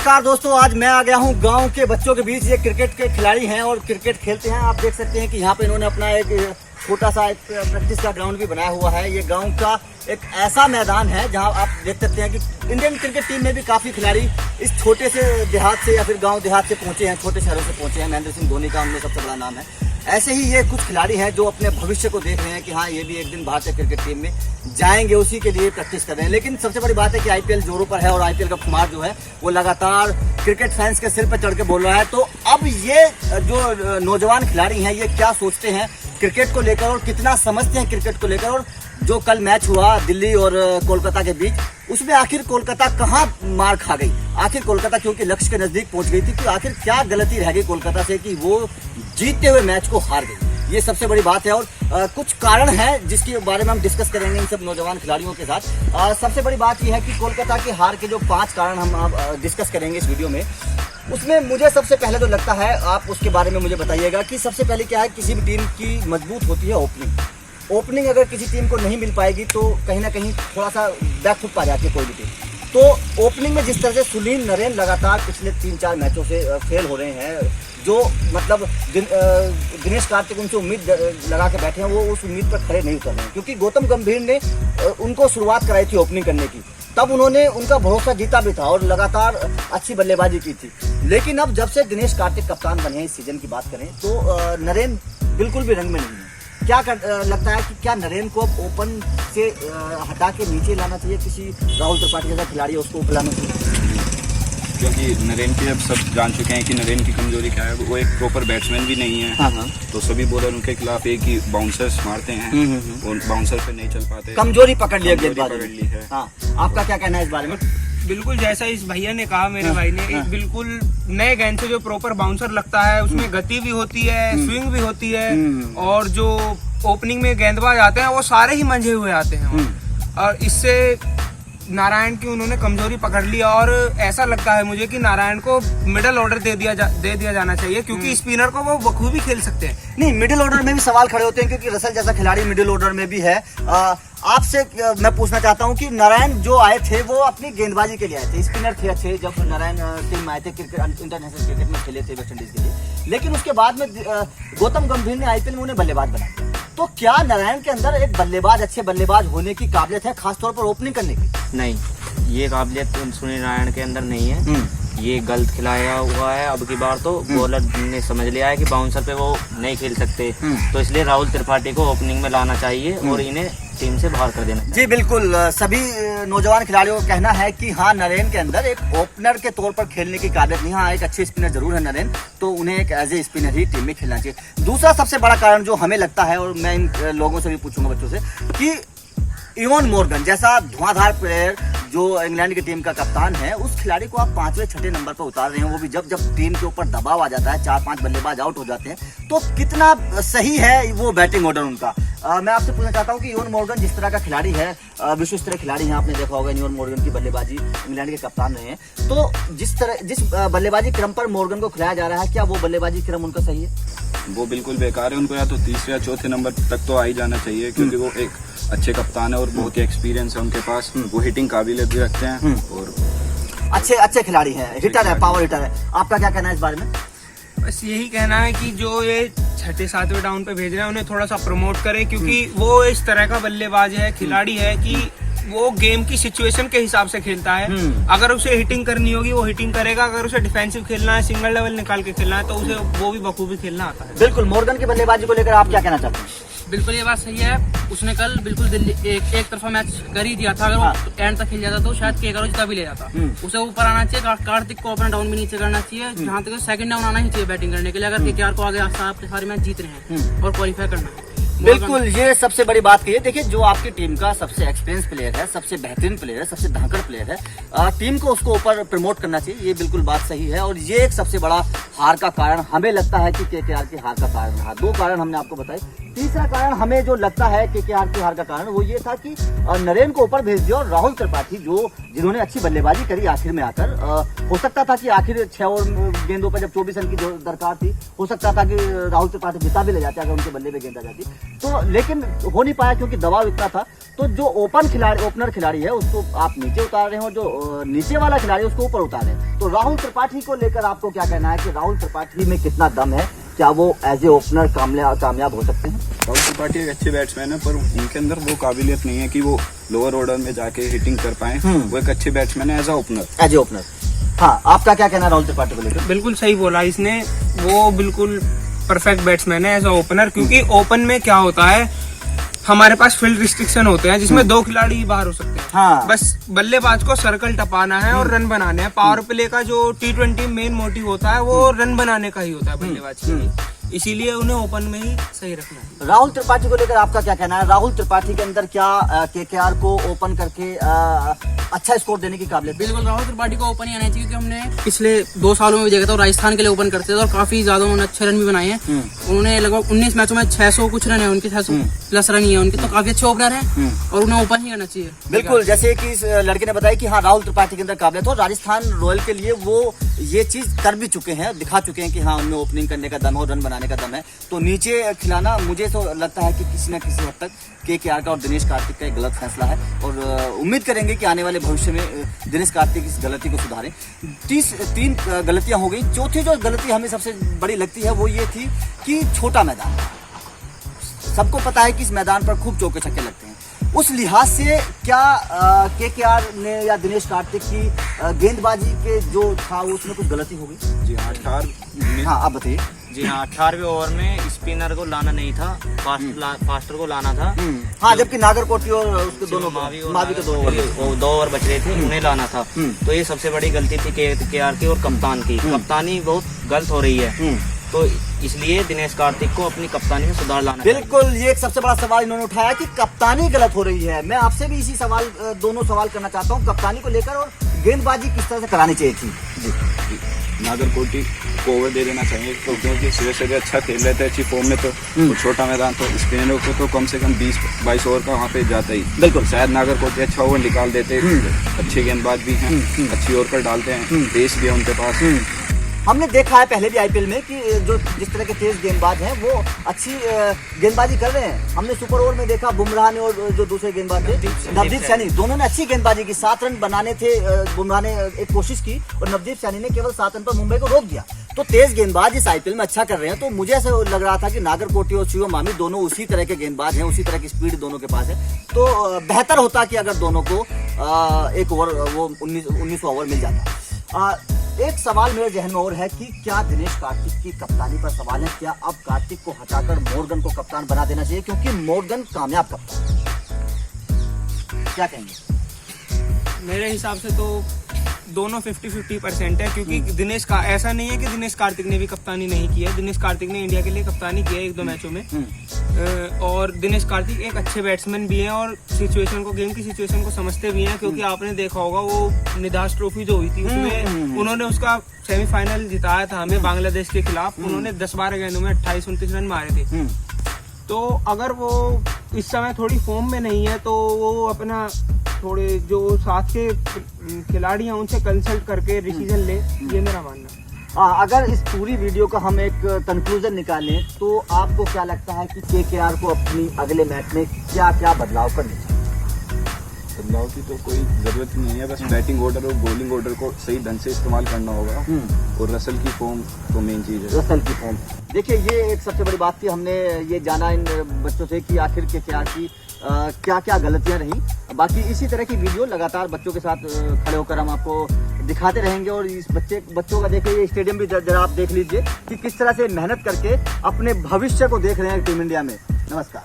नमस्कार दोस्तों, आज मैं आ गया हूं गांव के बच्चों के बीच। ये क्रिकेट के खिलाड़ी हैं और क्रिकेट खेलते हैं। आप देख सकते हैं कि यहाँ पे इन्होंने अपना एक छोटा सा एक प्रैक्टिस का ग्राउंड भी बनाया हुआ है। ये गांव का एक ऐसा मैदान है जहां आप देख सकते हैं कि इंडियन क्रिकेट टीम में भी काफी खिलाड़ी इस छोटे से देहात से या फिर गाँव देहात से पहुंचे हैं, छोटे शहरों से पहुंचे हैं। महेंद्र सिंह धोनी का उनमें सबसे बड़ा नाम है। ऐसे ही ये कुछ खिलाड़ी हैं जो अपने भविष्य को देख रहे हैं कि हाँ, ये भी एक दिन भारतीय क्रिकेट टीम में जाएंगे, उसी के लिए प्रैक्टिस कर रहे हैं। लेकिन सबसे बड़ी बात है कि आईपीएल जोरों पर है और आईपीएल का खुमार जो है वो लगातार क्रिकेट फैंस के सिर पर चढ़ के बोल रहा है। तो अब ये जो नौजवान खिलाड़ी हैं ये क्या सोचते हैं क्रिकेट को लेकर और कितना समझते हैं क्रिकेट को लेकर, और जो कल मैच हुआ दिल्ली और कोलकाता के बीच, उसमें आखिर कोलकाता कहाँ मार खा गई, आखिर कोलकाता क्योंकि लक्ष्य के नजदीक पहुंच गई थी, कि आखिर क्या गलती रह गई कोलकाता से कि वो जीतते हुए मैच को हार गई। ये सबसे बड़ी बात है और कुछ कारण है जिसके बारे में हम डिस्कस करेंगे इन सब नौजवान खिलाड़ियों के साथ। सबसे बड़ी बात यह है कि कोलकाता की हार के जो 5 कारण हम डिस्कस करेंगे इस वीडियो में, उसमें मुझे सबसे पहले तो लगता है, आप उसके बारे में मुझे बताइएगा कि सबसे पहले क्या है, किसी भी टीम की मजबूत होती है ओपनिंग अगर किसी टीम को नहीं मिल पाएगी तो कहीं ना कहीं थोड़ा सा बैकफुट पा जाती है कोई भी टीम। तो ओपनिंग में जिस तरह से सुनील नरेन लगातार पिछले 3-4 मैचों से फेल हो रहे हैं, जो मतलब दिनेश कार्तिक उनसे उम्मीद लगा के बैठे हैं, वो उस उम्मीद पर खड़े नहीं उतर रहे हैं। क्योंकि गौतम गंभीर ने उनको शुरुआत कराई थी ओपनिंग करने की, तब उन्होंने उनका भरोसा जीता भी था और लगातार अच्छी बल्लेबाजी की थी। लेकिन अब जब से दिनेश कार्तिक कप्तान बने हैं इस सीजन की बात करें तो नरेन बिल्कुल भी रंग में नहीं है। क्या लगता है कि क्या नरेन को अब ओपन से हटा के नीचे लाना चाहिए, किसी राहुल त्रिपाठी जैसा खिलाड़ी है उसको बुलाना चाहिए? क्योंकि नरेन की अब सब जान चुके हैं कि नरेन की कमजोरी क्या है, वो एक प्रॉपर बैट्समैन भी नहीं है। हाँ। तो सभी बॉलर उनके खिलाफ एक ही बाउंसर्स मारते हैं और बाउंसर पे नहीं चल पाते, कमजोरी पकड़ ली है। हाँ। आपका क्या कहना है इस बारे में? बिल्कुल जैसा इस भैया ने कहा, मेरे भाई ने, एक बिल्कुल नए गेंद से जो प्रॉपर बाउंसर लगता है उसमें गति भी होती है, स्विंग भी होती है, और जो ओपनिंग में गेंदबाज आते हैं वो सारे ही मंझे हुए आते हैं, और इससे नारायण की उन्होंने कमजोरी पकड़ ली। और ऐसा लगता है मुझे कि नारायण को मिडिल ऑर्डर दे दिया जाना चाहिए, क्योंकि स्पिनर को वो बखूबी खेल सकते हैं। नहीं, मिडिल ऑर्डर में भी सवाल खड़े होते हैं क्योंकि रसल जैसा खिलाड़ी मिडिल ऑर्डर में भी है। आपसे मैं पूछना चाहता हूं कि नारायण जो आए थे वो अपनी गेंदबाजी के लिए आए थे, स्पिनर थे अच्छे, जब नारायण टीम में आए थे क्रिकेट इंटरनेशनल क्रिकेट में खेले थे वेस्ट इंडीज के लिए। लेकिन उसके बाद में गौतम गंभीर ने आईपीएल में उन्हें बल्लेबाज बनाया। तो क्या नारायण के अंदर एक बल्लेबाज, अच्छे बल्लेबाज होने की काबिलियत है, खासतौर पर ओपनिंग करने की? नहीं, ये काबिलियत सुनील नारायण के अंदर नहीं है। ये गलत खिलाया हुआ है। अब की बार तो बॉलर ने समझ लिया है कि बाउंसर पे वो नहीं खेल सकते, तो इसलिए राहुल त्रिपाठी को ओपनिंग में लाना चाहिए और इन्हें टीम से बाहर कर देना चाहिए। जी बिल्कुल, सभी नौजवान खिलाड़ियों का कहना है कि हाँ, नरेन के अंदर एक ओपनर के तौर पर खेलने की काबिलियत नहीं। हाँ, एक अच्छे स्पिनर जरूर है नरेन, तो उन्हें एक एज ए स्पिनर ही टीम में खेलना चाहिए। दूसरा सबसे बड़ा कारण जो हमें लगता है, और मैं इन लोगों से भी पूछूंगा बच्चों से, कि इवन मॉर्गन जैसा धुआंधार प्लेयर जो इंग्लैंड की टीम का कप्तान है, उस खिलाड़ी को आप 5वें-6ठे नंबर पर उतार रहे हैं, वो भी जब टीम के ऊपर दबाव आ जाता है, 4-5 बल्लेबाज आउट हो जाते हैं, तो कितना सही है वो बैटिंग ऑर्डर उनका? मैं आपसे पूछना चाहता हूं कि इवन मॉर्गन जिस तरह का खिलाड़ी है, विश्व स्तरीय खिलाड़ी है, आपने देखा होगा इवन मॉर्गन की बल्लेबाजी, इंग्लैंड के कप्तान रहे हैं, तो जिस बल्लेबाजी क्रम पर मॉर्गन को खिलाया जा रहा है, क्या वो बल्लेबाजी क्रम उनका सही है? वो बिल्कुल बेकार है। उनको या तो 3 या 4थे नंबर तक तो आ ही जाना चाहिए, क्योंकि वो एक अच्छे कप्तान है और बहुत ही एक्सपीरियंस है उनके पास, वो हिटिंग काबिलियत भी रखते हैं और अच्छे खिलाड़ी हैं, हिटर है, पावर हिटर है। आपका क्या कहना है इस बारे में? बस यही कहना है कि जो ये 6-7वें डाउन पे भेज रहे हैं उन्हें थोड़ा सा प्रमोट करें, क्योंकि वो इस तरह का बल्लेबाज है, खिलाड़ी है कि वो गेम की सिचुएशन के हिसाब से खेलता है। अगर उसे हिटिंग करनी होगी वो हिटिंग करेगा, अगर उसे डिफेंसिव खेलना है, सिंगल लेवल निकाल के खेलना है, तो उसे वो भी बखूबी खेलना आता है। बिल्कुल, मॉर्गन की बल्लेबाजी को लेकर आप क्या कहना चाहते हैं? बिल्कुल ये बात सही है। उसने कल बिल्कुल दिल्ली एक तरफा मैच कर ही दिया था। अगर वो एंड तक खेल जाता तो शायद KKR जिता भी ले जाता। उसे ऊपर आना चाहिए, कार्तिक को अपना डाउन भी नीचे करना चाहिए। जहाँ तक सेकंड डाउन आना ही चाहिए बैटिंग करने के लिए, अगर KKR को आगे आपके सारे मैच जीत रहे हैं और क्वालिफाई करना है। बिल्कुल, ये सबसे बड़ी बात कही है। देखिए, जो आपकी टीम का सबसे एक्सपीरियंस प्लेयर है, सबसे बेहतरीन प्लेयर है, सबसे धाकड़ प्लेयर है, टीम को उसको ऊपर प्रमोट करना चाहिए, ये बिल्कुल बात सही है। और ये एक सबसे बड़ा हार का कारण हमें लगता है कि KKR की हार का कारण रहा। 2 कारण हमने आपको बताए। तीसरा कारण हमें जो लगता है KKR की हार का कारण वो ये था कि नरेन को ऊपर भेज दिया और राहुल त्रिपाठी जिन्होंने अच्छी बल्लेबाजी करी आखिर में आकर, हो सकता था कि आखिर 6 और गेंदों पर जब 24 रन की जो दरकार थी, हो सकता था कि राहुल त्रिपाठी जिता भी ले जाते अगर उनके बल्ले पे गेंद आ जाती, तो लेकिन हो नहीं पाया क्योंकि दबाव इतना था। तो जो ओपनर खिलाड़ी है उसको आप नीचे उतार रहे हैं और जो नीचे वाला खिलाड़ी उसको ऊपर उतार रहे हैं। तो तो राहुल त्रिपाठी को लेकर आपको क्या कहना है कि राहुल त्रिपाठी में कितना दम है? क्या वो एज ए ओपनर कामयाब हो सकते हैं? राहुल त्रिपाठी एक अच्छे बैट्समैन है, पर उनके अंदर वो काबिलियत नहीं है कि वो लोअर ऑर्डर में जाके हिटिंग कर पाए। वो एक अच्छे बैट्समैन है एज ए ओपनर। हाँ, आपका क्या कहना है राहुल त्रिपाठी को लेकर? बिल्कुल सही बोला इसने, वो बिल्कुल परफेक्ट बैट्समैन है एज अ ओपनर, क्योंकि ओपन में क्या होता है, हमारे पास फील्ड रिस्ट्रिक्शन होते हैं जिसमें 2 खिलाड़ी ही बाहर हो सकते हैं। हाँ। बस बल्लेबाज को सर्कल टपाना है और रन बनाने हैं। पावर प्ले का जो T20 मेन मोटिव होता है वो रन बनाने का ही होता है बल्लेबाज के लिए, इसीलिए उन्हें ओपन में ही सही रखना है। राहुल त्रिपाठी को लेकर आपका क्या कहना है? राहुल त्रिपाठी के अंदर क्या KKR को ओपन करके अच्छा स्कोर देने की काबिलियत? बिल्कुल राहुल त्रिपाठी को ओपन ही आना चाहिए, क्योंकि हमने पिछले 2 सालों में भी देखा था, राजस्थान के लिए ओपन करते थे और काफी ज्यादा उन्होंने अच्छे रन भी बनाए हैं। उन्होंने लगभग 19 मैचों में 600 कुछ रन है उनके, 600 प्लस रन ही है उनके, तो काफी अच्छे ओपनर हैं और उन्हें ओपन ही करना चाहिए। बिल्कुल, जैसे कि इस लड़के ने बताया कि हाँ, राहुल त्रिपाठी के अंदर काबिलियत हो, राजस्थान रॉयल के लिए वो ये चीज कर भी चुके हैं, दिखा चुके हैं कि हाँ, उनमें ओपनिंग करने का दम है और रन बनाने का दम है। तो नीचे खिलाना मुझे तो लगता है कि किसी न किसी हद तक KKR का और दिनेश कार्तिक का एक गलत फैसला है, और उम्मीद करेंगे कि आने वाले भविष्य में दिनेश कार्तिक इस गलती को सुधारें। 3 गलतियां हो गई। चौथी जो गलती हमें सबसे बड़ी लगती है वो ये थी कि छोटा मैदान। सबको पता है कि इस मैदान पर खूब चौके छक्के लगते हैं। उस लिहाज से क्या KKR ने या दिनेश कार्तिक की गेंदबाजी के जो था उसमें कुछ गलती हो गई? जी हाँ, हाँ, आप बताइए। जी हाँ, 18वें ओवर में स्पिनर को लाना नहीं था, फास्टर को लाना था। हाँ, जबकि नागरकोटी और उसके दोनों मावी के 2 ओवर बच रहे थे, उन्हें लाना था। तो ये सबसे बड़ी गलती थी KKR की और कप्तान की। कप्तानी बहुत गलत हो रही है, तो इसलिए दिनेश कार्तिक को अपनी कप्तानी में सुधार लाना चाहिए। बिल्कुल, ये एक सबसे बड़ा सवाल इन्होंने उठाया कि कप्तानी गलत हो रही है। मैं आपसे भी इसी सवाल, दोनों सवाल करना चाहता हूँ, कप्तानी को लेकर और गेंदबाजी किस तरह से करानी चाहिए थी। जी, नागरकोटी को ओवर दे देना चाहिए, तो क्योंकि सुबह अच्छा खेल रहे थे, अच्छी फॉर्म में, तो छोटा मैदान, तो स्पिनरों को तो कम से कम 20-22 ओवर का वहाँ पे जाता ही। बिल्कुल, शायद नागरकोटी अच्छा ओवर निकाल देते। अच्छे गेंदबाज भी हैं, अच्छी ओवर कर डालते हैं, पेस भी है उनके पास। हमने देखा है पहले भी IPL में कि जो जिस तरह के तेज गेंदबाज हैं वो अच्छी गेंदबाजी कर रहे हैं। हमने सुपर ओवर में देखा बुमराह ने और जो दूसरे गेंदबाज थे नवदीप सैनी, दोनों ने अच्छी गेंदबाजी की। 7 रन बनाने थे, बुमराह ने एक कोशिश की और नवदीप सैनी ने केवल 7 रन पर मुंबई को रोक दिया। तो तेज गेंदबाज इस IPL में अच्छा कर रहे हैं। तो मुझे ऐसा लग रहा था कि नागरकोटी और शिवम मामी दोनों उसी तरह के गेंदबाज हैं, उसी तरह की स्पीड दोनों के पास है। तो बेहतर होता कि अगर दोनों को एक ओवर, वो 19 ओवर मिल जाता। एक सवाल मेरे जहन में और है कि क्या दिनेश कार्तिक की कप्तानी पर सवाल है? क्या अब कार्तिक को हटाकर मॉर्गन को कप्तान बना देना चाहिए, क्योंकि मॉर्गन कामयाब कप्तान है? क्या कहेंगे? मेरे हिसाब से तो दोनों 50-50% है, क्योंकि दिनेश का ऐसा नहीं है कि दिनेश कार्तिक ने भी कप्तानी नहीं की है। दिनेश कार्तिक ने इंडिया के लिए कप्तानी की है 1-2 मैचों में, और दिनेश कार्तिक एक अच्छे बैट्समैन भी हैं और सिचुएशन को, गेम की सिचुएशन को समझते भी हैं, क्योंकि आपने देखा होगा वो निदास ट्रॉफी जो हुई थी उसमें उन्होंने उसका सेमीफाइनल जिताया था हमें बांग्लादेश के खिलाफ। उन्होंने 10-12 गेंदों में 28-29 रन मारे थे। तो अगर वो इस समय थोड़ी फॉर्म में नहीं है तो वो अपना थोड़े जो साथ के खिलाड़ी हैं उनसे कंसल्ट करके डिसीजन ले, ये मेरा मानना है। अगर इस पूरी वीडियो का हम एक कंक्लूजन निकालें तो आपको क्या लगता है कि KKR को अपनी अगले मैच में क्या क्या बदलाव करने चाहिए? बदलाव की तो कोई जरूरत नहीं है, बस बैटिंग ऑर्डर और बॉलिंग ऑर्डर को सही ढंग से इस्तेमाल करना होगा, और रसल की फॉर्म तो मेन चीज है। रसल की फॉर्म, देखिए ये एक सबसे बड़ी बात थी। हमने ये जाना इन बच्चों से कि आखिर KKR की क्या क्या गलतियां रही। बाकी इसी तरह की वीडियो लगातार बच्चों के साथ खड़े होकर हम आपको दिखाते रहेंगे। और इस बच्चों का देखिए, ये स्टेडियम भी जरा आप देख लीजिए कि किस तरह से मेहनत करके अपने भविष्य को देख रहे हैं टीम इंडिया में। नमस्कार।